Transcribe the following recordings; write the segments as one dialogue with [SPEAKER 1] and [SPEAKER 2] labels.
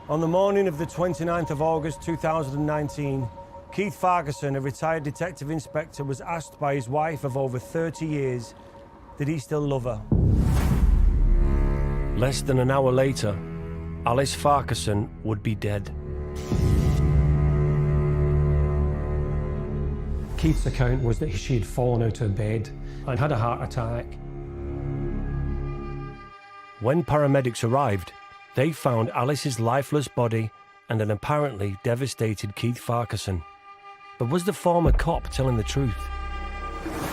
[SPEAKER 1] On the morning of the 29th of August 2019, Keith Farquharson, a retired detective inspector, was asked by his wife of over 30 years, did he still love her? Less than an hour later, Alice Farquharson would be dead.
[SPEAKER 2] Keith's account was that she had fallen out of bed and had a heart attack.
[SPEAKER 1] When paramedics arrived, they found Alice's lifeless body and an apparently devastated Keith Farquharson. But was the former cop telling the truth?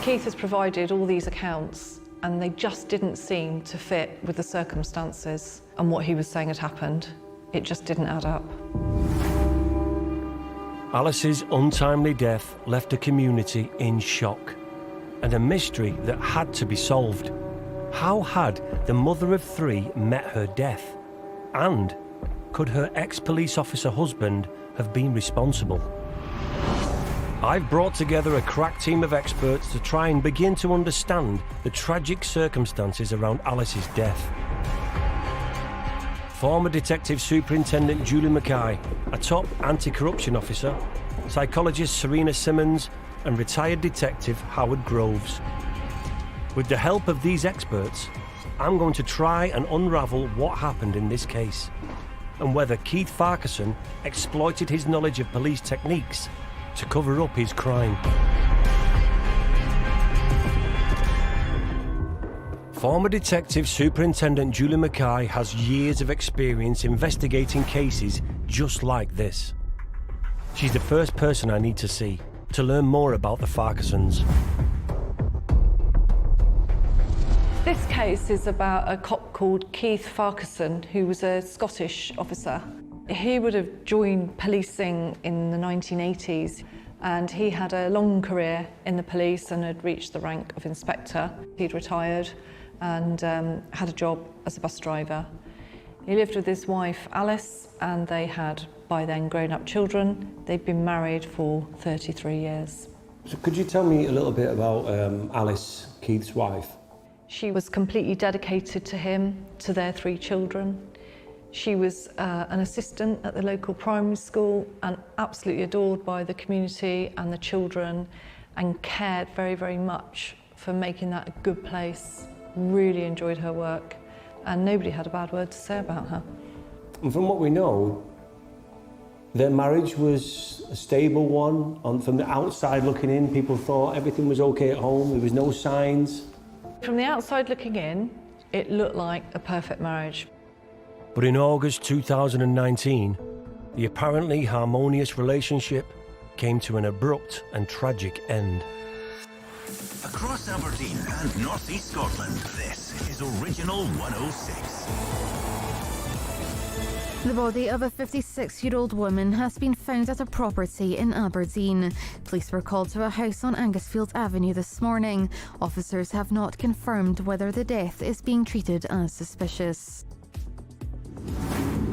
[SPEAKER 3] Keith has provided all these accounts and they just didn't seem to fit with the circumstances and what he was saying had happened. It just didn't add up.
[SPEAKER 1] Alice's untimely death left a community in shock and a mystery that had to be solved. How had the mother of three met her death? And could her ex-police officer husband have been responsible? I've brought together a crack team of experts to try and begin to understand the tragic circumstances around Alice's death. Former Detective Superintendent Julie Mackay, a top anti-corruption officer, psychologist Serena Simmons, and retired detective Howard Groves. With the help of these experts, I'm going to try and unravel what happened in this case and whether Keith Farquharson exploited his knowledge of police techniques to cover up his crime. Former Detective Superintendent Julie Mackay has years of experience investigating cases just like this. She's the first person I need to see to learn more about the Farquharsons.
[SPEAKER 3] This case is about a cop called Keith Farquharson, who was a Scottish officer. He would have joined policing in the 1980s, and he had a long career in the police and had reached the rank of inspector. He'd retired and had a job as a bus driver. He lived with his wife Alice, and they had by then grown-up children. They'd been married for 33 years.
[SPEAKER 1] So could you tell me a little bit about Alice, Keith's wife?
[SPEAKER 3] She was completely dedicated to him, to their three children. She was an assistant at the local primary school and absolutely adored by the community and the children, and cared very, very much for making that a good place. Really enjoyed her work, and nobody had a bad word to say about her.
[SPEAKER 1] And from what we know, their marriage was a stable one. From the outside looking in, people thought everything was okay at home, there was no signs.
[SPEAKER 3] From the outside looking in, it looked like a perfect marriage.
[SPEAKER 1] But in August 2019, the apparently harmonious relationship came to an abrupt and tragic end.
[SPEAKER 4] Across Aberdeen and North East Scotland, this is Original 106.
[SPEAKER 5] The body of a 56-year-old woman has been found at a property in Aberdeen. Police were called to a house on Angusfield Avenue this morning. Officers have not confirmed whether the death is being treated as suspicious.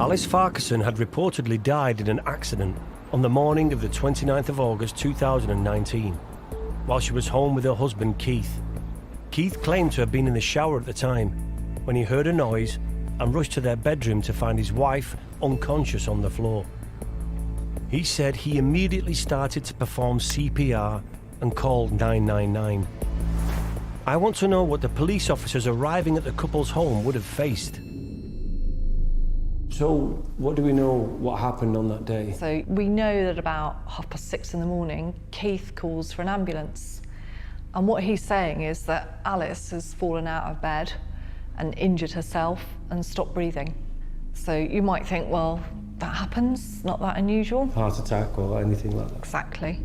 [SPEAKER 1] Alice Farquharson had reportedly died in an accident on the morning of the 29th of August 2019, while she was home with her husband Keith. Keith claimed to have been in the shower at the time when he heard a noise and rushed to their bedroom to find his wife unconscious on the floor. He said he immediately started to perform CPR and called 999. I want to know what the police officers arriving at the couple's home would have faced. So, what do we know what happened on that day?
[SPEAKER 3] So we know that about 6:30 in the morning, Keith calls for an ambulance. And what he's saying is that Alice has fallen out of bed and injured herself and stopped breathing. So you might think, well, that happens, not that unusual.
[SPEAKER 1] Heart attack or anything like that?
[SPEAKER 3] Exactly.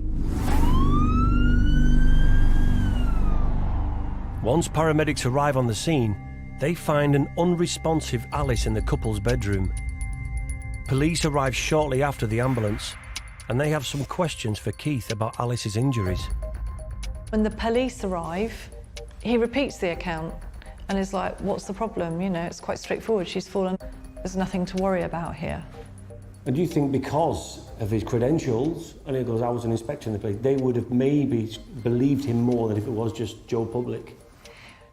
[SPEAKER 1] Once paramedics arrive on the scene, they find an unresponsive Alice in the couple's bedroom. Police arrive shortly after the ambulance, and they have some questions for Keith about Alice's injuries.
[SPEAKER 3] When the police arrive, he repeats the account and is like, what's the problem? You know, it's quite straightforward. She's fallen. There's nothing to worry about here.
[SPEAKER 1] And do you think because of his credentials, and he goes, I was an inspector in the place, they would have maybe believed him more than if it was just Joe Public?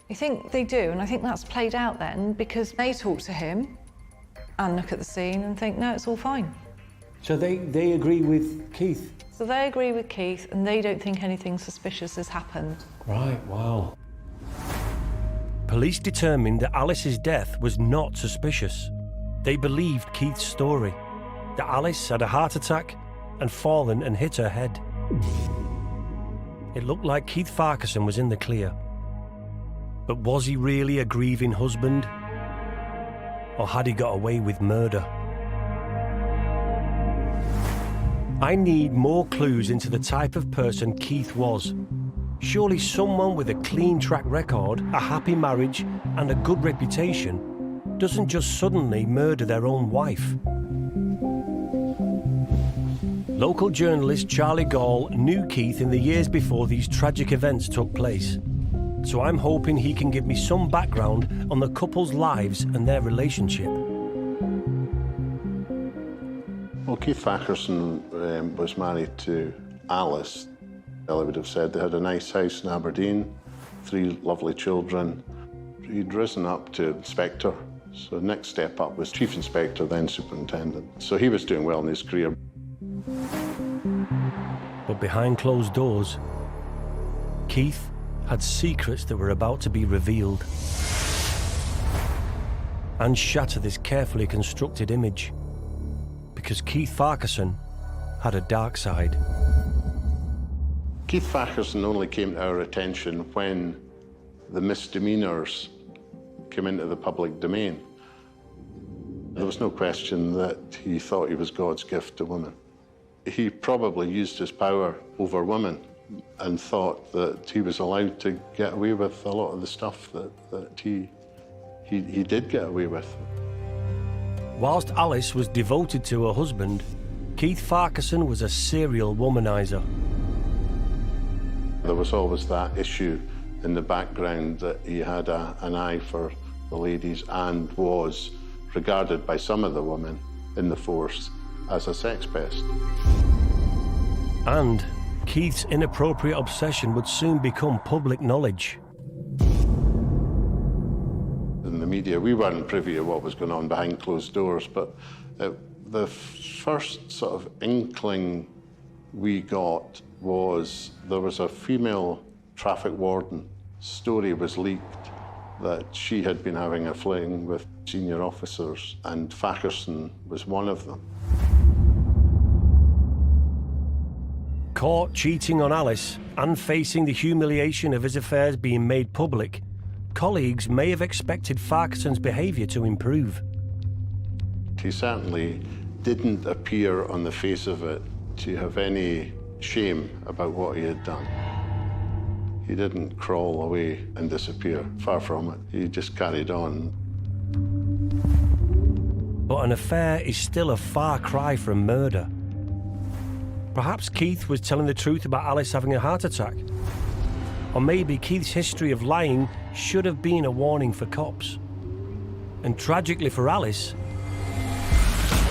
[SPEAKER 3] I think they do, and I think that's played out then because they talk to him and look at the scene and think, no, it's all fine.
[SPEAKER 2] So they agree with Keith?
[SPEAKER 3] So they agree with Keith and they don't think anything suspicious has happened.
[SPEAKER 2] Right, wow.
[SPEAKER 1] Police determined that Alice's death was not suspicious. They believed Keith's story, that Alice had a heart attack and fallen and hit her head. It looked like Keith Farquharson was in the clear. But was he really a grieving husband? Or had he got away with murder? I need more clues into the type of person Keith was. Surely someone with a clean track record, a happy marriage and a good reputation doesn't just suddenly murder their own wife. Local journalist Charlie Gall knew Keith in the years before these tragic events took place. So I'm hoping he can give me some background on the couple's lives and their relationship.
[SPEAKER 6] Well, Keith Farquharson was married to Alice. I would have said they had a nice house in Aberdeen, 3 lovely children. He'd risen up to inspector, so the next step up was chief inspector, then superintendent. So he was doing well in his career.
[SPEAKER 1] But behind closed doors, Keith had secrets that were about to be revealed and shatter this carefully constructed image. Because Keith Farquharson had a dark side.
[SPEAKER 6] Keith Farquharson only came to our attention when the misdemeanors came into the public domain. There was no question that he thought he was God's gift to women. He probably used his power over women and thought that he was allowed to get away with a lot of the stuff that he did get away with.
[SPEAKER 1] Whilst Alice was devoted to her husband, Keith Farquharson was a serial womanizer.
[SPEAKER 6] There was always that issue in the background that he had an eye for the ladies and was regarded by some of the women in the force as a sex pest.
[SPEAKER 1] And Keith's inappropriate obsession would soon become public knowledge.
[SPEAKER 6] In the media, we weren't privy to what was going on behind closed doors, but the first sort of inkling we got was there was a female traffic warden. Story was leaked that she had been having a fling with senior officers, and Farquharson was one of them.
[SPEAKER 1] Caught cheating on Alice and facing the humiliation of his affairs being made public, colleagues may have expected Farquharson's behaviour to improve.
[SPEAKER 6] He certainly didn't appear on the face of it to have any shame about what he had done. He didn't crawl away and disappear, far from it. He just carried on.
[SPEAKER 1] But an affair is still a far cry from murder. Perhaps Keith was telling the truth about Alice having a heart attack. Or maybe Keith's history of lying should have been a warning for cops. And tragically for Alice,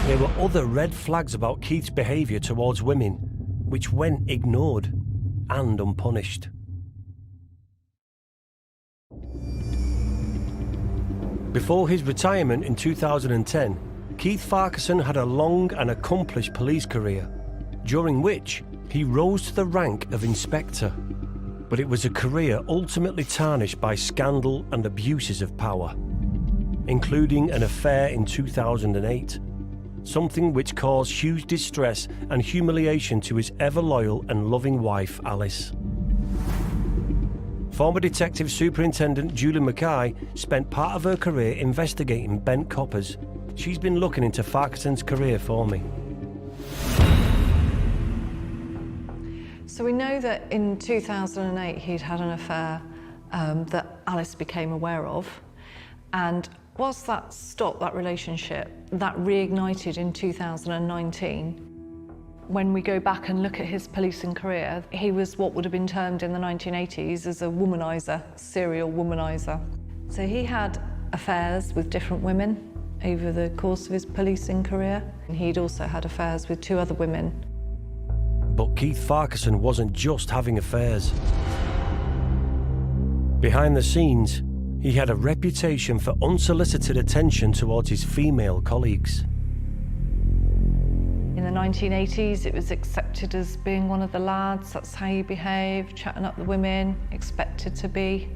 [SPEAKER 1] there were other red flags about Keith's behaviour towards women, which went ignored and unpunished. Before his retirement in 2010, Keith Farquharson had a long and accomplished police career, during which he rose to the rank of inspector. But it was a career ultimately tarnished by scandal and abuses of power, including an affair in 2008, something which caused huge distress and humiliation to his ever-loyal and loving wife, Alice. Former Detective Superintendent Julie Mackay spent part of her career investigating bent coppers. She's been looking into Farquharson's career for me.
[SPEAKER 3] So we know that in 2008 he'd had an affair that Alice became aware of, and whilst that stopped that relationship, that reignited in 2019. When we go back and look at his policing career, he was what would have been termed in the 1980s as a womanizer, serial womanizer. So he had affairs with different women over the course of his policing career. And he'd also had affairs with 2 other women.
[SPEAKER 1] But Keith Farquharson wasn't just having affairs. Behind the scenes, He had a reputation for unsolicited attention towards his female colleagues.
[SPEAKER 3] In the 1980s, it was accepted as being one of the lads. That's how you behave, chatting up the women, expected to be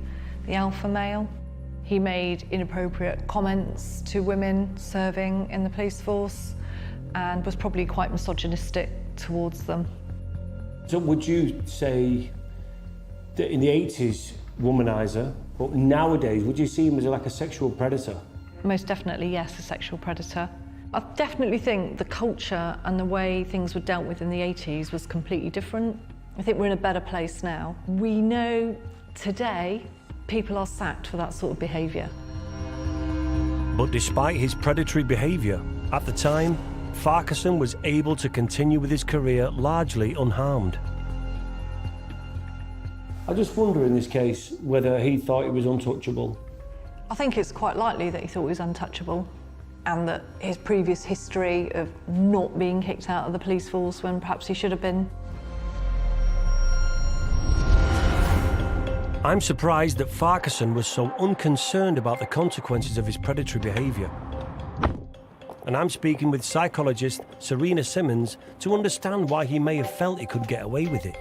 [SPEAKER 3] the alpha male. He made inappropriate comments to women serving in the police force and was probably quite misogynistic towards them.
[SPEAKER 2] So would you say that in the 80s, womaniser, but nowadays, would you see him as like a sexual predator?
[SPEAKER 3] Most definitely, yes, a sexual predator. I definitely think the culture and the way things were dealt with in the 80s was completely different. I think we're in a better place now. We know today people are sacked for that sort of behaviour.
[SPEAKER 1] But despite his predatory behaviour, at the time, Farquharson was able to continue with his career largely unharmed.
[SPEAKER 2] I just wonder in this case whether he thought he was untouchable.
[SPEAKER 3] I think it's quite likely that he thought he was untouchable and that his previous history of not being kicked out of the police force when perhaps he should have been.
[SPEAKER 1] I'm surprised that Farquharson was so unconcerned about the consequences of his predatory behaviour. And I'm speaking with psychologist Serena Simmons to understand why he may have felt he could get away with it.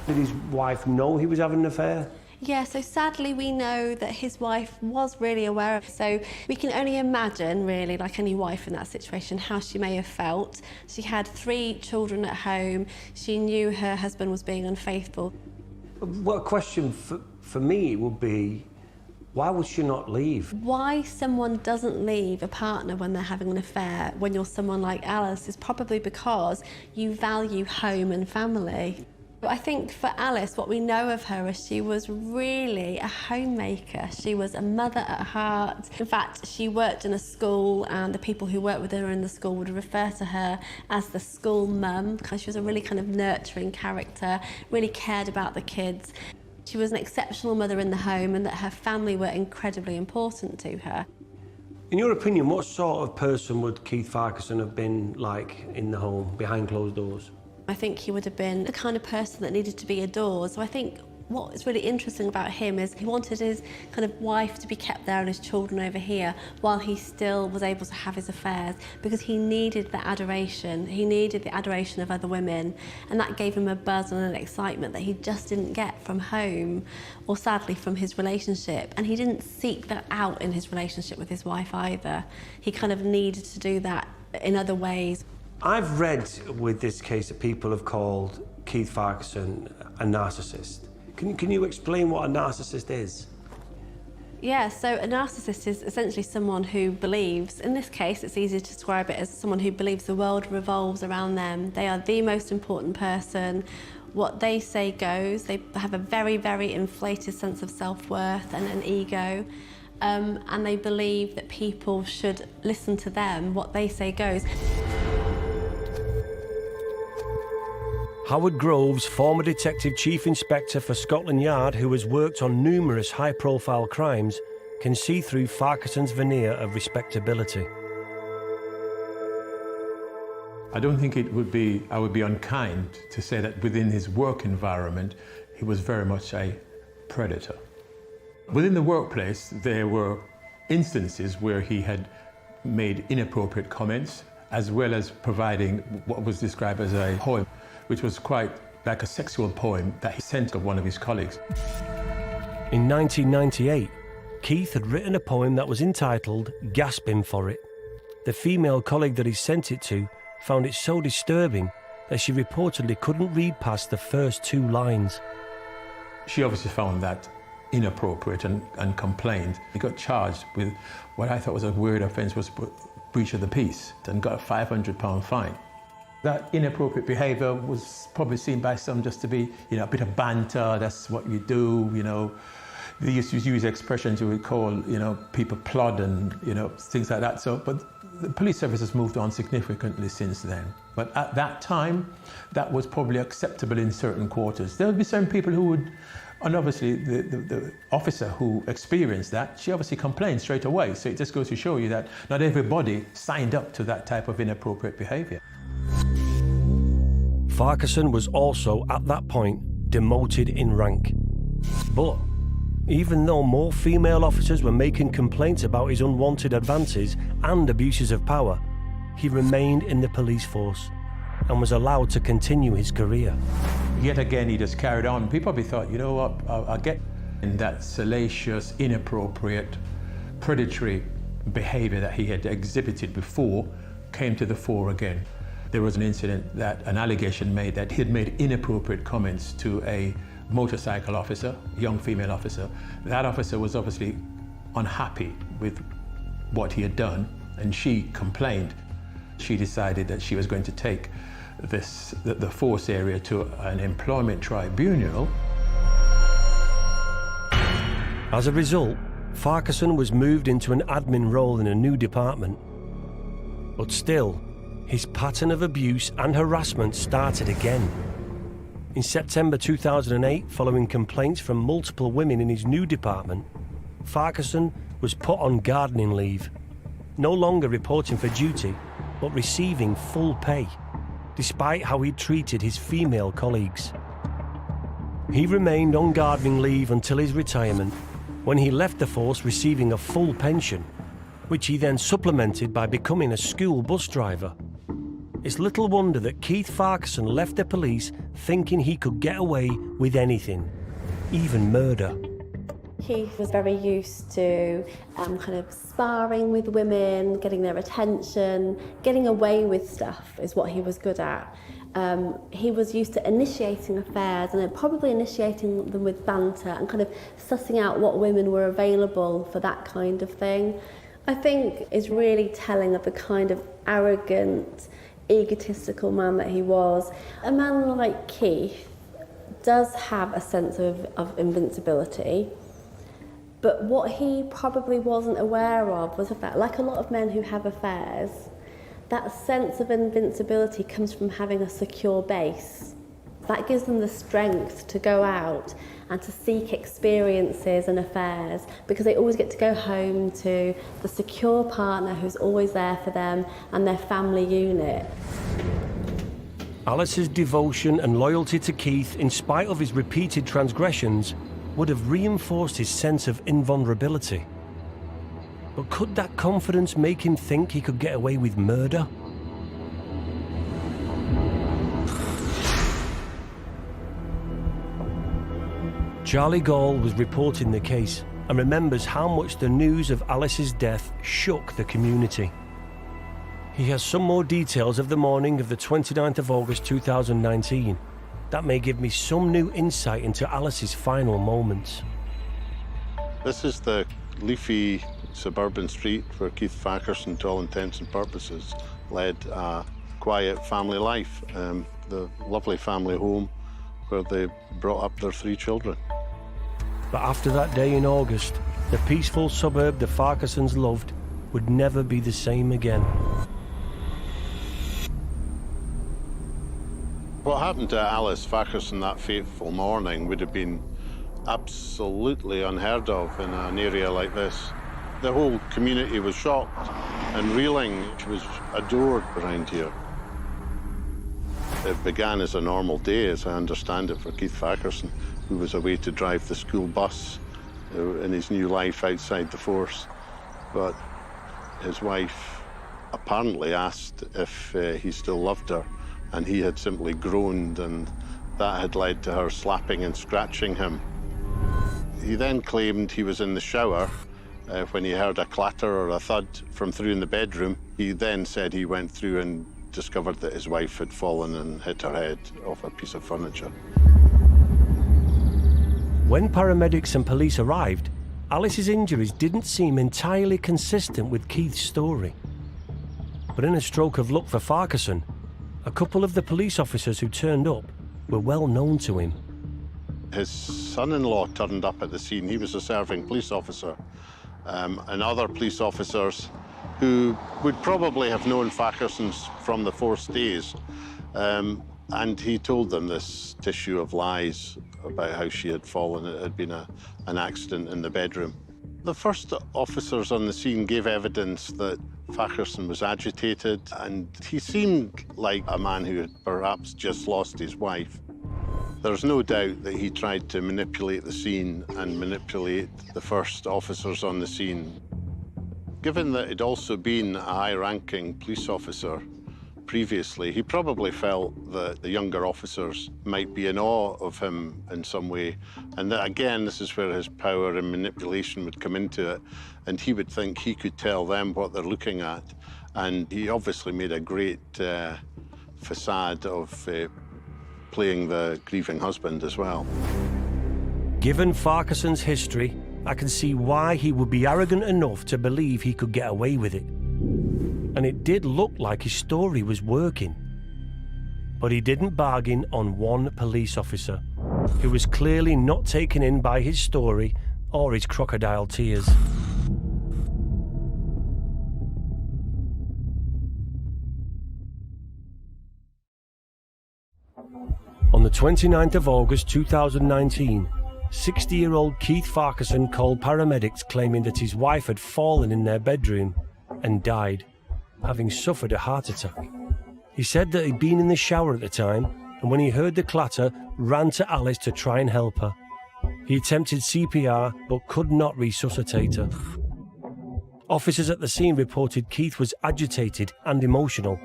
[SPEAKER 2] Did his wife know he was having an affair?
[SPEAKER 7] Yeah, so sadly we know that his wife was really aware of it. So we can only imagine, really, like any wife in that situation, how she may have felt. She had 3 children at home. She knew her husband was being unfaithful.
[SPEAKER 2] Well, a question for me would be, why would she not leave?
[SPEAKER 7] Why someone doesn't leave a partner when they're having an affair, when you're someone like Alice, is probably because you value home and family. I think for Alice, what we know of her is she was really a homemaker. She was a mother at heart. In fact, she worked in a school and the people who worked with her in the school would refer to her as the school mum because she was a really kind of nurturing character, really cared about the kids. She was an exceptional mother in the home and that her family were incredibly important to her.
[SPEAKER 2] In your opinion, what sort of person would Keith Farquharson have been like in the home, behind closed doors?
[SPEAKER 7] I think he would have been the kind of person that needed to be adored. So I think what's really interesting about him is he wanted his kind of wife to be kept there and his children over here while he still was able to have his affairs because he needed the adoration. He needed the adoration of other women and that gave him a buzz and an excitement that he just didn't get from home or sadly from his relationship. And he didn't seek that out in his relationship with his wife either. He kind of needed to do that in other ways.
[SPEAKER 2] I've read with this case that people have called Keith Farquharson a narcissist. Can you explain what a narcissist is?
[SPEAKER 7] Yeah, so a narcissist is essentially someone who believes, in this case it's easy to describe it as someone who believes the world revolves around them. They are the most important person. What they say goes. They have a very, very inflated sense of self-worth and an ego. And they believe that people should listen to them. What they say goes.
[SPEAKER 1] Howard Groves, former Detective Chief Inspector for Scotland Yard who has worked on numerous high-profile crimes, can see through Farquharson's veneer of respectability.
[SPEAKER 8] I don't think I would be unkind to say that within his work environment, he was very much a predator. Within the workplace, there were instances where he had made inappropriate comments, as well as providing what was described as a poem, which was quite like a sexual poem that he sent to one of his colleagues.
[SPEAKER 1] In 1998, Keith had written a poem that was entitled Gasping for It. The female colleague that he sent it to found it so disturbing that she reportedly couldn't read past the first 2 lines.
[SPEAKER 8] She obviously found that inappropriate and complained. He got charged with what I thought was a weird offence, was breach of the peace, and got a £500 fine. That inappropriate behaviour was probably seen by some just to be, a bit of banter, that's what you do, They used to use expressions you would call, people plod and, things like that. So, but the police service has moved on significantly since then. But at that time, that was probably acceptable in certain quarters. There would be certain people who would, and obviously the officer who experienced that, she obviously complained straight away. So it just goes to show you that not everybody signed up to that type of inappropriate behaviour.
[SPEAKER 1] Farquharson was also, at that point, demoted in rank. But Even though more female officers were making complaints about his unwanted advances and abuses of power, he remained in the police force and was allowed to continue his career.
[SPEAKER 8] Yet again, he just carried on. People probably thought, you know what, I'll get in that salacious, inappropriate, predatory behavior that he had exhibited before came to the fore again. There was an incident that an allegation made that he had made inappropriate comments to a motorcycle officer, young female officer. That officer was obviously unhappy with what he had done, and she complained. She decided that she was going to take the force area to an employment tribunal.
[SPEAKER 1] As a result, Farquharson was moved into an admin role in a new department. But still, his pattern of abuse and harassment started again. In September 2008, following complaints from multiple women in his new department, Farquharson was put on gardening leave, no longer reporting for duty, but receiving full pay, despite how he treated his female colleagues. He remained on gardening leave until his retirement, when he left the force receiving a full pension, which he then supplemented by becoming a school bus driver. It's little wonder that Keith Farquharson left the police thinking he could get away with anything, even murder.
[SPEAKER 7] Keith was very used to kind of sparring with women, getting their attention, getting away with stuff is what he was good at. He was used to initiating affairs and then probably initiating them with banter and kind of sussing out what women were available for that kind of thing. I think is really telling of the kind of arrogant, egotistical man that he was. A man like Keith does have a sense of invincibility, but what he probably wasn't aware of was the fact, like a lot of men who have affairs, that sense of invincibility comes from having a secure base. That gives them the strength to go out and to seek experiences and affairs, because they always get to go home to the secure partner who's always there for them and their family unit.
[SPEAKER 1] Alice's devotion and loyalty to Keith, in spite of his repeated transgressions, would have reinforced his sense of invulnerability. But could that confidence make him think he could get away with murder? Charlie Gall was reporting the case and remembers how much the news of Alice's death shook the community. He has some more details of the morning of the 29th of August 2019 that may give me some new insight into Alice's final moments.
[SPEAKER 6] This is the leafy suburban street where Keith Farquharson, to all intents and purposes, led a quiet family life, the lovely family home where they brought up their 3 children.
[SPEAKER 1] But after that day in August, the peaceful suburb the Farquharsons loved would never be the same again.
[SPEAKER 6] What happened to Alice Farquharson that fateful morning would have been absolutely unheard of in an area like this. The whole community was shocked and reeling. She was adored around here. It began as a normal day, as I understand it, for Keith Farquharson, who was away to drive the school bus in his new life outside the force. But his wife apparently asked if he still loved her, and he had simply groaned, and that had led to her slapping and scratching him. He then claimed he was in the shower when he heard a clatter or a thud from through in the bedroom. He then said he went through and discovered that his wife had fallen and hit her head off a piece of furniture.
[SPEAKER 1] When paramedics and police arrived, Alice's injuries didn't seem entirely consistent with Keith's story. But in a stroke of luck for Farquharson, a couple of the police officers who turned up were well known to him.
[SPEAKER 6] His son-in-law turned up at the scene. He was a serving police officer, and other police officers who would probably have known Farquharson's from the force days. And he told them this tissue of lies about how she had fallen. It had been an accident in the bedroom. The first officers on the scene gave evidence that Farquharson was agitated, and he seemed like a man who had perhaps just lost his wife. There's no doubt that he tried to manipulate the scene and manipulate the first officers on the scene. Given that he'd also been a high-ranking police officer previously, he probably felt that the younger officers might be in awe of him in some way, and that, again, this is where his power and manipulation would come into it, and he would think he could tell them what they're looking at. And he obviously made a great facade of playing the grieving husband as well.
[SPEAKER 1] Given Farquharson's history, I can see why he would be arrogant enough to believe he could get away with it. And it did look like his story was working. But he didn't bargain on one police officer, who was clearly not taken in by his story or his crocodile tears. On the 29th of August 2019, 60-year-old Keith Farquharson called paramedics claiming that his wife had fallen in their bedroom and died, having suffered a heart attack. He said that he'd been in the shower at the time, and when he heard the clatter, ran to Alice to try and help her. He attempted CPR but could not resuscitate her. Officers at the scene reported Keith was agitated and emotional,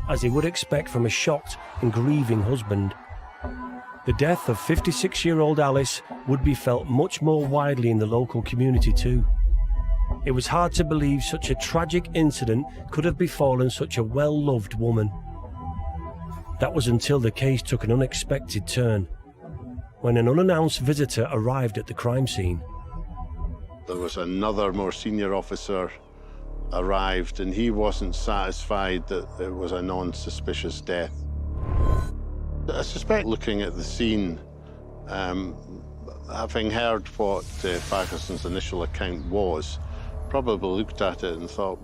[SPEAKER 1] as he would expect from a shocked and grieving husband. The death of 56-year-old Alice would be felt much more widely in the local community too. It was hard to believe such a tragic incident could have befallen such a well-loved woman. That was until the case took an unexpected turn, when an unannounced visitor arrived at the crime scene.
[SPEAKER 6] There was another more senior officer arrived, and he wasn't satisfied that it was a non-suspicious death. I suspect, looking at the scene, having heard what Farquharson's initial account was, probably looked at it and thought,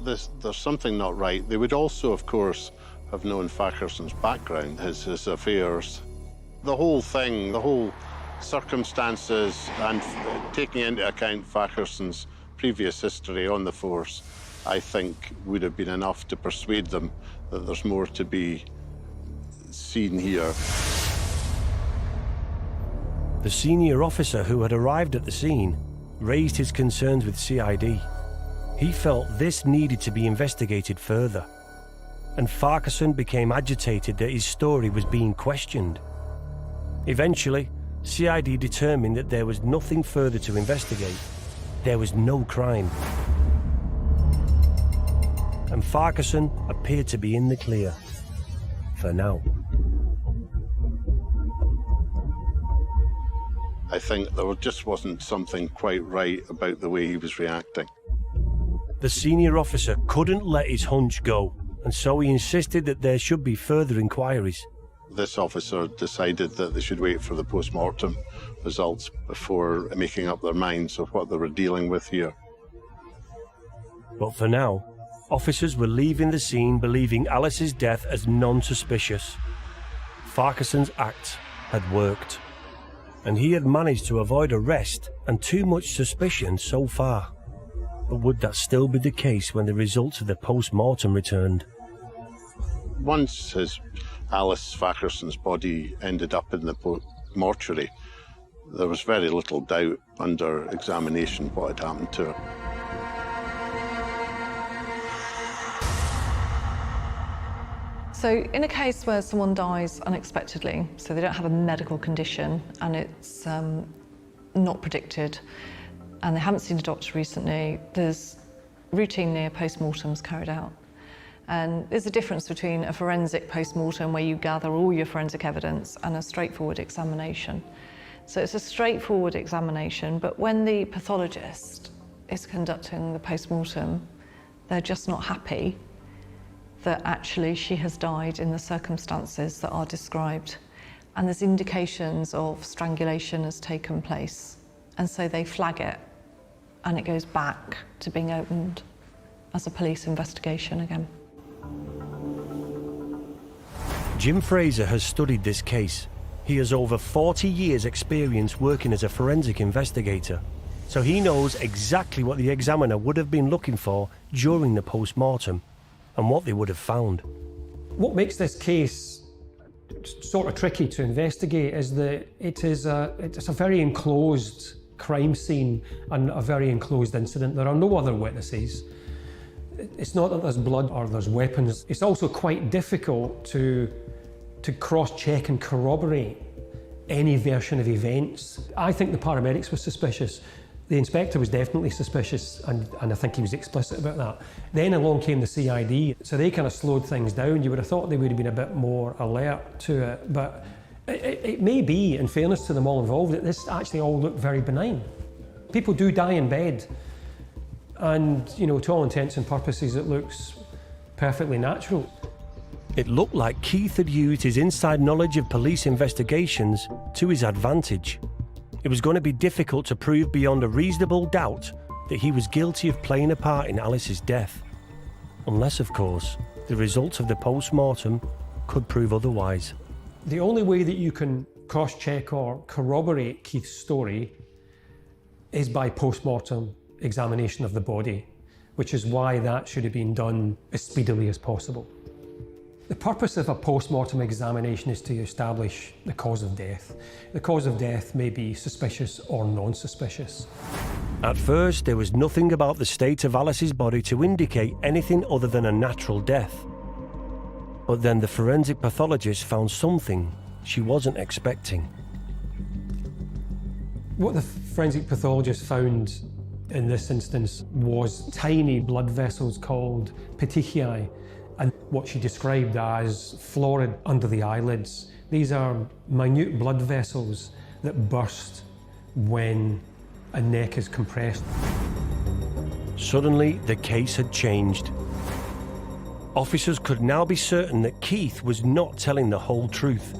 [SPEAKER 6] there's something not right. They would also, of course, have known Farquharson's background, his affairs. The whole thing, the whole circumstances, and taking into account Farquharson's previous history on the force, I think would have been enough to persuade them that there's more to be seen here.
[SPEAKER 1] The senior officer who had arrived at the scene raised his concerns with CID. He felt this needed to be investigated further, and Farquharson became agitated that his story was being questioned. Eventually, CID determined that there was nothing further to investigate. There was no crime. And Farquharson appeared to be in the clear. For now.
[SPEAKER 6] I think there just wasn't something quite right about the way he was reacting.
[SPEAKER 1] The senior officer couldn't let his hunch go, and so he insisted that there should be further inquiries.
[SPEAKER 6] This officer decided that they should wait for the post-mortem results before making up their minds of what they were dealing with here.
[SPEAKER 1] But for now, officers were leaving the scene believing Alice's death as non-suspicious. Farquharson's act had worked, and he had managed to avoid arrest and too much suspicion so far. But would that still be the case when the results of the post-mortem returned?
[SPEAKER 6] Once Alice Farquharson's body ended up in the mortuary, there was very little doubt under examination what had happened to her.
[SPEAKER 3] So in a case where someone dies unexpectedly, so they don't have a medical condition and it's not predicted, and they haven't seen a doctor recently, there's routinely a post-mortem's carried out. And there's a difference between a forensic post-mortem where you gather all your forensic evidence and a straightforward examination. So it's a straightforward examination, but when the pathologist is conducting the post-mortem, they're just not happy that actually she has died in the circumstances that are described. And there's indications of strangulation has taken place. And so they flag it, and it goes back to being opened as a police investigation again.
[SPEAKER 1] Jim Fraser has studied this case. He has over 40 years' experience working as a forensic investigator, so he knows exactly what the examiner would have been looking for during the post-mortem and what they would have found.
[SPEAKER 2] What makes this case sort of tricky to investigate is that it's a very enclosed crime scene and a very enclosed incident. There are no other witnesses. It's not that there's blood or there's weapons. It's also quite difficult to cross-check and corroborate any version of events. I think the paramedics were suspicious. The inspector was definitely suspicious, and I think he was explicit about that. Then along came the CID, so they kind of slowed things down. You would have thought they would have been a bit more alert to it, but it may be, in fairness to them all involved, that this actually all looked very benign. People do die in bed, and, you know, to all intents and purposes, it looks perfectly natural.
[SPEAKER 1] It looked like Keith had used his inside knowledge of police investigations to his advantage. It was going to be difficult to prove beyond a reasonable doubt that he was guilty of playing a part in Alice's death. Unless, of course, the results of the post-mortem could prove otherwise.
[SPEAKER 2] The only way that you can cross-check or corroborate Keith's story is by post-mortem examination of the body, which is why that should have been done as speedily as possible. The purpose of a post-mortem examination is to establish the cause of death. The cause of death may be suspicious or non-suspicious.
[SPEAKER 1] At first, there was nothing about the state of Alice's body to indicate anything other than a natural death. But then the forensic pathologist found something she wasn't expecting.
[SPEAKER 2] What the forensic pathologist found in this instance was tiny blood vessels called petechiae, and what she described as florid under the eyelids. These are minute blood vessels that burst when a neck is compressed.
[SPEAKER 1] Suddenly, the case had changed. Officers could now be certain that Keith was not telling the whole truth.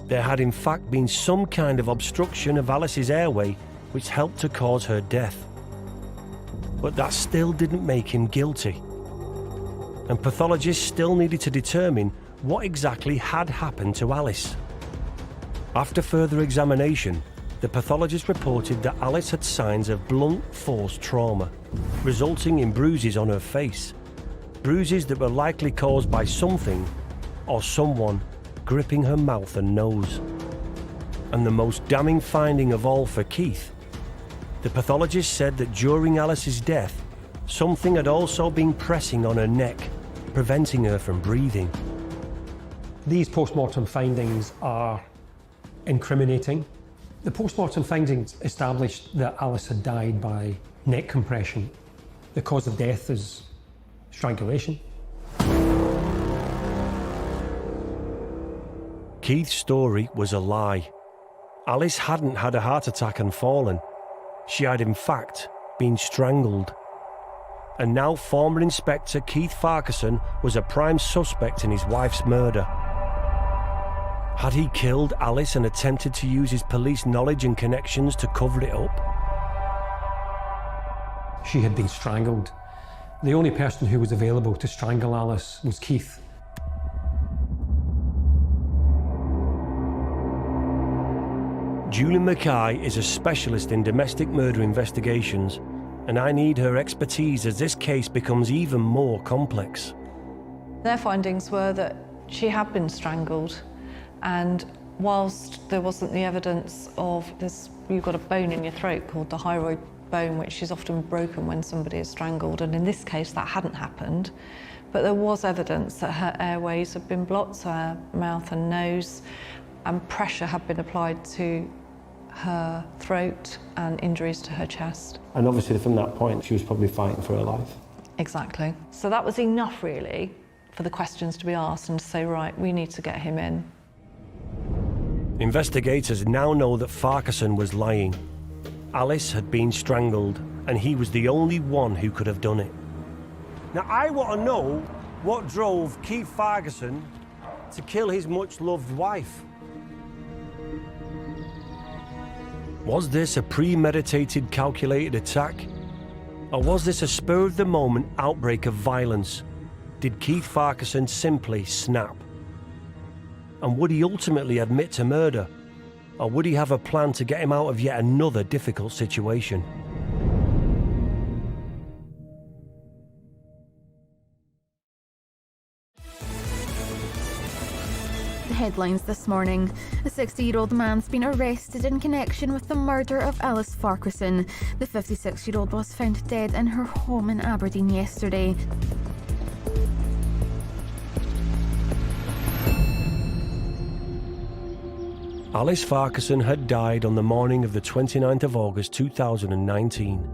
[SPEAKER 1] There had in fact been some kind of obstruction of Alice's airway which helped to cause her death. But that still didn't make him guilty. And pathologists still needed to determine what exactly had happened to Alice. After further examination, the pathologist reported that Alice had signs of blunt force trauma, resulting in bruises on her face. Bruises that were likely caused by something or someone gripping her mouth and nose. And the most damning finding of all for Keith, the pathologist said that during Alice's death, something had also been pressing on her neck, preventing her from breathing.
[SPEAKER 2] These post-mortem findings are incriminating. The post-mortem findings established that Alice had died by neck compression. The cause of death is strangulation.
[SPEAKER 1] Keith's story was a lie. Alice hadn't had a heart attack and fallen. She had in fact been strangled. And now former Inspector Keith Farquharson was a prime suspect in his wife's murder. Had he killed Alice and attempted to use his police knowledge and connections to cover it up?
[SPEAKER 2] She had been strangled. The only person who was available to strangle Alice was Keith.
[SPEAKER 1] Julie Mackay is a specialist in domestic murder investigations, and I need her expertise as this case becomes even more complex.
[SPEAKER 3] Their findings were that she had been strangled, and whilst there wasn't the evidence of this, you've got a bone in your throat called the hyoid bone, which is often broken when somebody is strangled, and in this case that hadn't happened, but there was evidence that her airways had been blocked, so her mouth and nose, and pressure had been applied to her throat and injuries to her chest.
[SPEAKER 2] And obviously from that point, she was probably fighting for her life.
[SPEAKER 3] Exactly. So that was enough really for the questions to be asked and to say, right, we need to get him in.
[SPEAKER 1] Investigators now know that Farquharson was lying. Alice had been strangled, and he was the only one who could have done it. Now I want to know what drove Keith Farquharson to kill his much-loved wife. Was this a premeditated, calculated attack? Or was this a spur-of-the-moment outbreak of violence? Did Keith Farquharson simply snap? And would he ultimately admit to murder? Or would he have a plan to get him out of yet another difficult situation?
[SPEAKER 5] headlines this morning. A 60-year-old man's been arrested in connection with the murder of Alice Farquharson. The 56-year-old was found dead in her home in Aberdeen yesterday.
[SPEAKER 1] Alice Farquharson had died on the morning of the 29th of August 2019.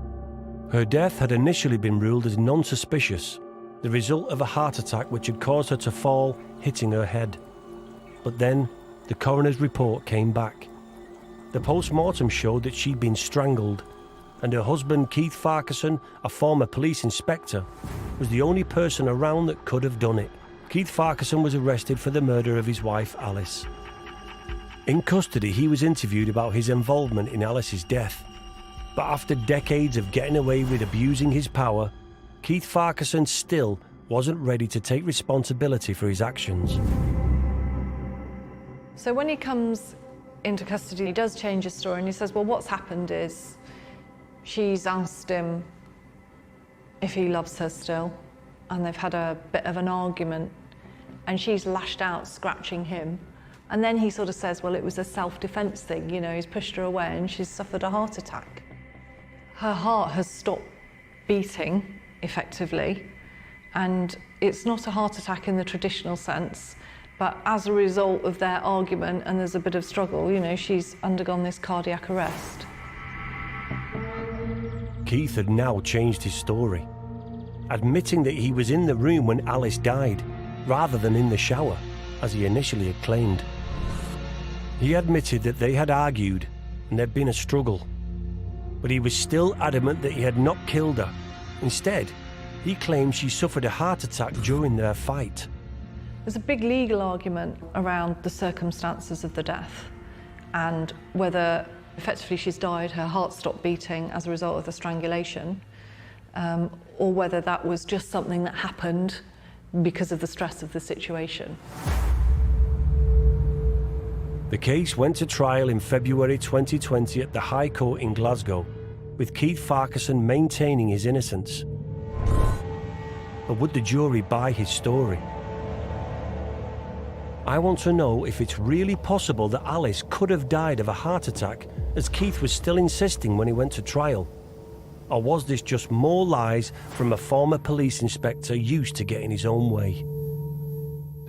[SPEAKER 1] Her death had initially been ruled as non-suspicious, the result of a heart attack which had caused her to fall, hitting her head. But then, the coroner's report came back. The post-mortem showed that she'd been strangled, and her husband, Keith Farquharson, a former police inspector, was the only person around that could have done it. Keith Farquharson was arrested for the murder of his wife, Alice. In custody, he was interviewed about his involvement in Alice's death. But after decades of getting away with abusing his power, Keith Farquharson still wasn't ready to take responsibility for his actions.
[SPEAKER 3] So when he comes into custody, he does change his story and he says, well, what's happened is she's asked him if he loves her still, and they've had a bit of an argument, and she's lashed out, scratching him. And then he sort of says, well, it was a self-defense thing, you know, he's pushed her away and she's suffered a heart attack. Her heart has stopped beating, effectively, and it's not a heart attack in the traditional sense, but as a result of their argument and there's a bit of struggle, you know, she's undergone this cardiac arrest.
[SPEAKER 1] Keith had now changed his story, admitting that he was in the room when Alice died, rather than in the shower, as he initially had claimed. He admitted that they had argued and there'd been a struggle, but he was still adamant that he had not killed her. Instead, he claimed she suffered a heart attack during their fight.
[SPEAKER 3] There's a big legal argument around the circumstances of the death and whether effectively she's died, her heart stopped beating as a result of the strangulation, or whether that was just something that happened because of the stress of the situation.
[SPEAKER 1] The case went to trial in February 2020 at the High Court in Glasgow, with Keith Farquharson maintaining his innocence. But would the jury buy his story? I want to know if it's really possible that Alice could have died of a heart attack, as Keith was still insisting when he went to trial. Or was this just more lies from a former police inspector used to getting his own way?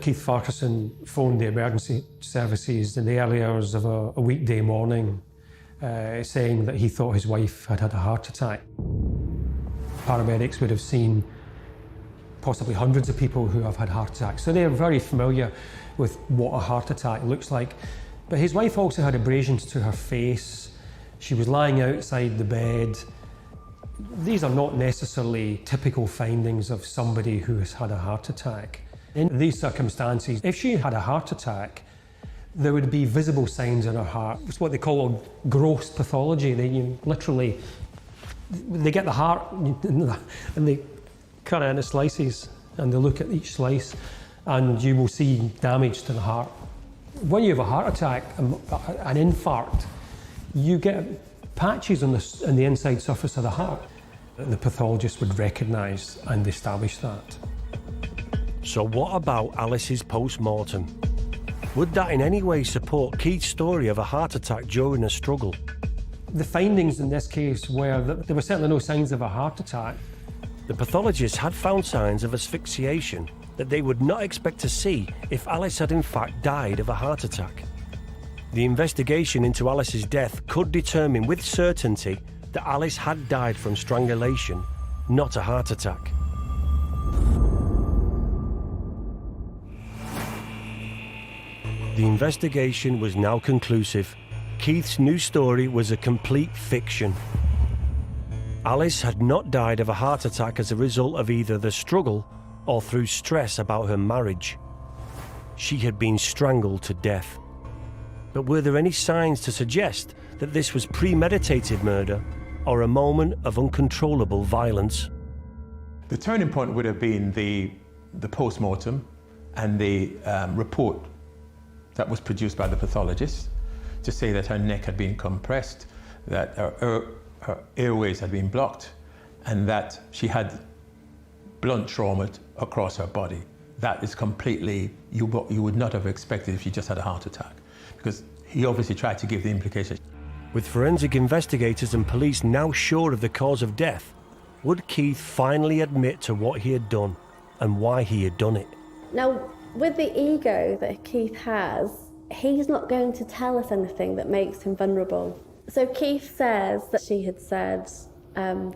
[SPEAKER 2] Keith Farquharson phoned the emergency services in the early hours of a weekday morning, saying that he thought his wife had had a heart attack. Paramedics would have seen possibly hundreds of people who have had heart attacks, so they're very familiar with what a heart attack looks like. But his wife also had abrasions to her face. She was lying outside the bed. These are not necessarily typical findings of somebody who has had a heart attack. In these circumstances, if she had a heart attack, there would be visible signs in her heart. It's what they call gross pathology. They get the heart and they cut it into slices and they look at each slice and you will see damage to the heart. When you have a heart attack, an infarct, you get patches on the inside surface of the heart. The pathologist would recognise and establish that.
[SPEAKER 1] So what about Alice's post-mortem? Would that in any way support Keith's story of a heart attack during a struggle?
[SPEAKER 2] The findings in this case were that there were certainly no signs of a heart attack.
[SPEAKER 1] The pathologists had found signs of asphyxiation that they would not expect to see if Alice had in fact died of a heart attack. The investigation into Alice's death could determine with certainty that Alice had died from strangulation, not a heart attack. The investigation was now conclusive. Keith's new story was a complete fiction. Alice had not died of a heart attack as a result of either the struggle or through stress about her marriage. She had been strangled to death. But were there any signs to suggest that this was premeditated murder or a moment of uncontrollable violence?
[SPEAKER 8] The turning point would have been the post-mortem and the report that was produced by the pathologist to say that her neck had been compressed, that her airways had been blocked, and that she had blunt trauma across her body. That is completely, you would not have expected if she just had a heart attack, because he obviously tried to give the implication.
[SPEAKER 1] With forensic investigators and police now sure of the cause of death, would Keith finally admit to what he had done and why he had done it?
[SPEAKER 7] Now, with the ego that Keith has, he's not going to tell us anything that makes him vulnerable. So Keith says that she had said,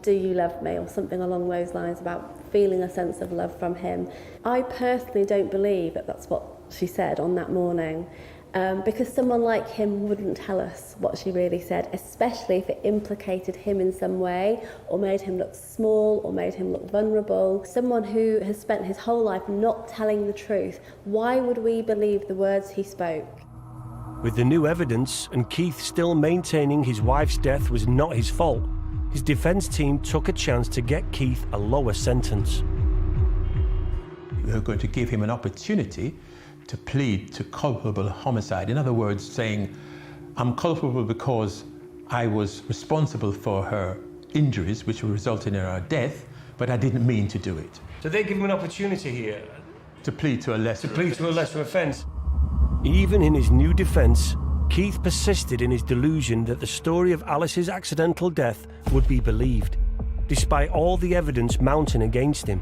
[SPEAKER 7] do you love me, or something along those lines about feeling a sense of love from him. I personally don't believe that that's what she said on that morning, because someone like him wouldn't tell us what she really said, especially if it implicated him in some way, or made him look small, or made him look vulnerable. Someone who has spent his whole life not telling the truth, why would we believe the words he spoke?
[SPEAKER 1] With the new evidence and Keith still maintaining his wife's death was not his fault, his defence team took a chance to get Keith a lower sentence.
[SPEAKER 8] We were going to give him an opportunity to plead to culpable homicide. In other words, saying, I'm culpable because I was responsible for her injuries, which resulted in her death, but I didn't mean to do it.
[SPEAKER 1] So they give him an opportunity here
[SPEAKER 8] To plead to a lesser
[SPEAKER 1] offence. Even in his new defence, Keith persisted in his delusion that the story of Alice's accidental death would be believed, despite all the evidence mounting against him.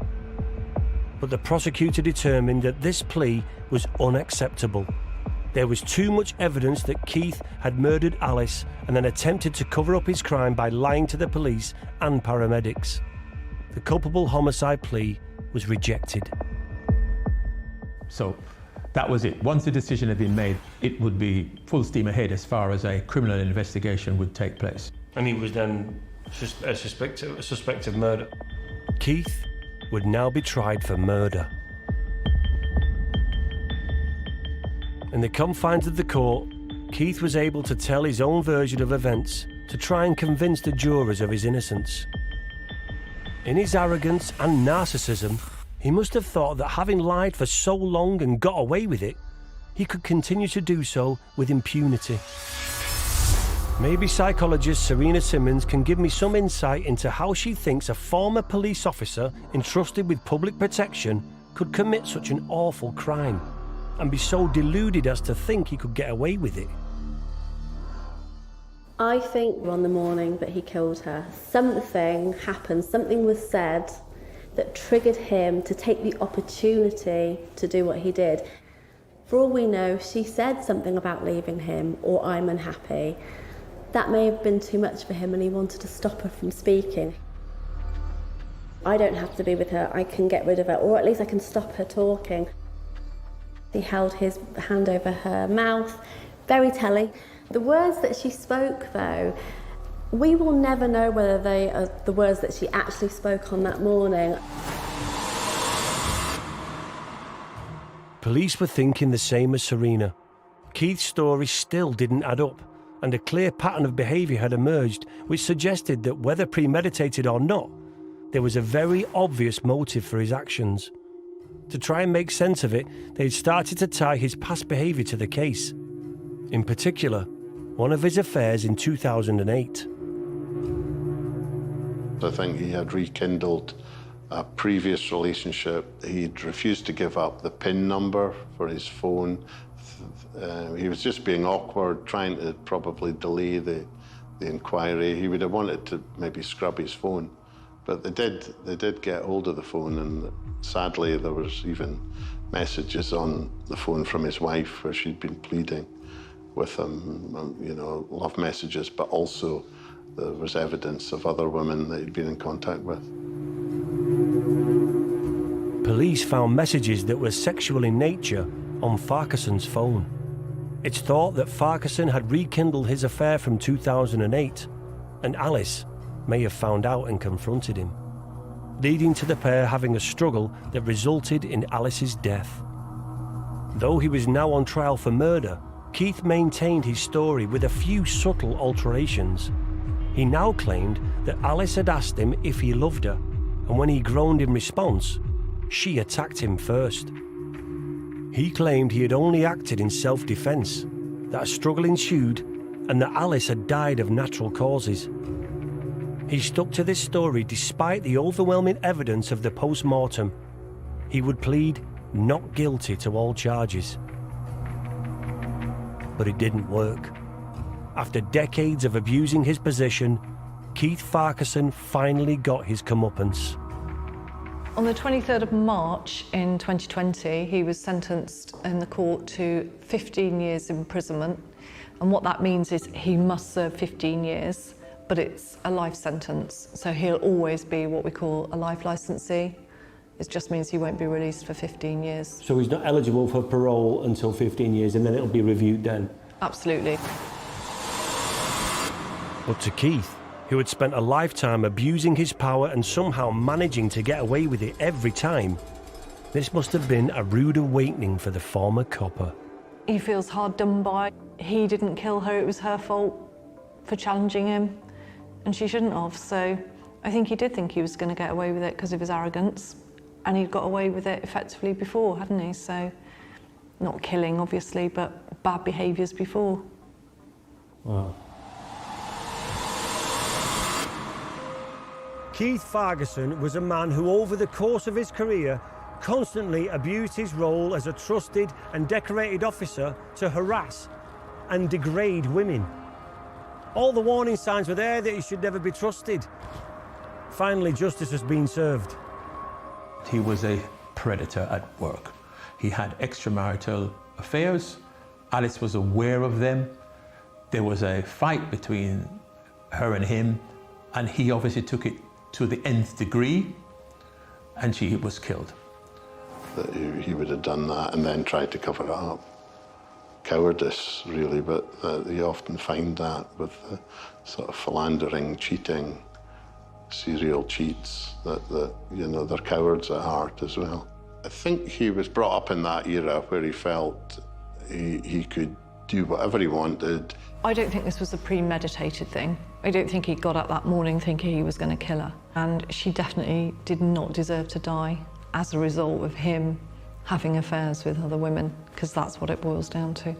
[SPEAKER 1] But the prosecutor determined that this plea was unacceptable. There was too much evidence that Keith had murdered Alice and then attempted to cover up his crime by lying to the police and paramedics. The culpable homicide plea was rejected.
[SPEAKER 8] So that was it. Once the decision had been made, it would be full steam ahead as far as a criminal investigation would take place.
[SPEAKER 1] And he was then a suspect of murder. Keith would now be tried for murder. In the confines of the court, Keith was able to tell his own version of events to try and convince the jurors of his innocence. In his arrogance and narcissism, he must have thought that having lied for so long and got away with it, he could continue to do so with impunity. Maybe psychologist Serena Simmons can give me some insight into how she thinks a former police officer entrusted with public protection could commit such an awful crime and be so deluded as to think he could get away with it.
[SPEAKER 7] I think on the morning that he killed her, something happened, something was said that triggered him to take the opportunity to do what he did. For all we know, she said something about leaving him or I'm unhappy. That may have been too much for him and he wanted to stop her from speaking. I don't have to be with her, I can get rid of her, or at least I can stop her talking. He held his hand over her mouth, very telling. The words that she spoke, though, we will never know whether they are the words that she actually spoke on that morning.
[SPEAKER 1] Police were thinking the same as Serena. Keith's story still didn't add up, and a clear pattern of behaviour had emerged which suggested that whether premeditated or not, there was a very obvious motive for his actions. To try and make sense of it, they'd started to tie his past behaviour to the case. In particular, one of his affairs in 2008.
[SPEAKER 6] I think he had rekindled a previous relationship. He'd refused to give up the PIN number for his phone. He was just being awkward, trying to probably delay the inquiry. He would have wanted to maybe scrub his phone, but they did get hold of the phone, and sadly there was even messages on the phone from his wife where she'd been pleading with him, you know, love messages, but also there was evidence of other women that he'd been in contact with.
[SPEAKER 1] Police found messages that were sexual in nature on Farquharson's phone. It's thought that Farquharson had rekindled his affair from 2008, and Alice may have found out and confronted him, leading to the pair having a struggle that resulted in Alice's death. Though he was now on trial for murder, Keith maintained his story with a few subtle alterations. He now claimed that Alice had asked him if he loved her, and when he groaned in response, she attacked him first. He claimed he had only acted in self-defence, that a struggle ensued, and that Alice had died of natural causes. He stuck to this story despite the overwhelming evidence of the post-mortem. He would plead not guilty to all charges. But it didn't work. After decades of abusing his position, Keith Farquharson finally got his comeuppance.
[SPEAKER 3] On the 23rd of March in 2020, he was sentenced in the court to 15 years imprisonment. And what that means is he must serve 15 years, but it's a life sentence. So he'll always be what we call a life licensee. It just means he won't be released for 15 years.
[SPEAKER 9] So he's not eligible for parole until 15 years, and then it'll be reviewed then?
[SPEAKER 3] Absolutely.
[SPEAKER 1] But to Keith, who had spent a lifetime abusing his power and somehow managing to get away with it every time, this must have been a rude awakening for the former copper.
[SPEAKER 3] He feels hard done by. He didn't kill her, it was her fault for challenging him, and she shouldn't have. So I think he did think he was going to get away with it because of his arrogance, and he'd got away with it effectively before, hadn't he? So, not killing, obviously, but bad behaviours before.
[SPEAKER 9] Wow.
[SPEAKER 1] Keith Farquharson was a man who, over the course of his career, constantly abused his role as a trusted and decorated officer to harass and degrade women. All the warning signs were there that he should never be trusted. Finally, justice has been served.
[SPEAKER 8] He was a predator at work. He had extramarital affairs. Alice was aware of them. There was a fight between her and him, and he obviously took it to the nth degree, and she was killed.
[SPEAKER 6] That he would have done that and then tried to cover it up. Cowardice, really, but you often find that with the sort of philandering, cheating, serial cheats, that you know, they're cowards at heart as well. I think he was brought up in that era where he felt he could do whatever he wanted.
[SPEAKER 3] I don't think this was a premeditated thing. I don't think he got up that morning thinking he was going to kill her. And she definitely did not deserve to die as a result of him having affairs with other women, because that's what it boils down to.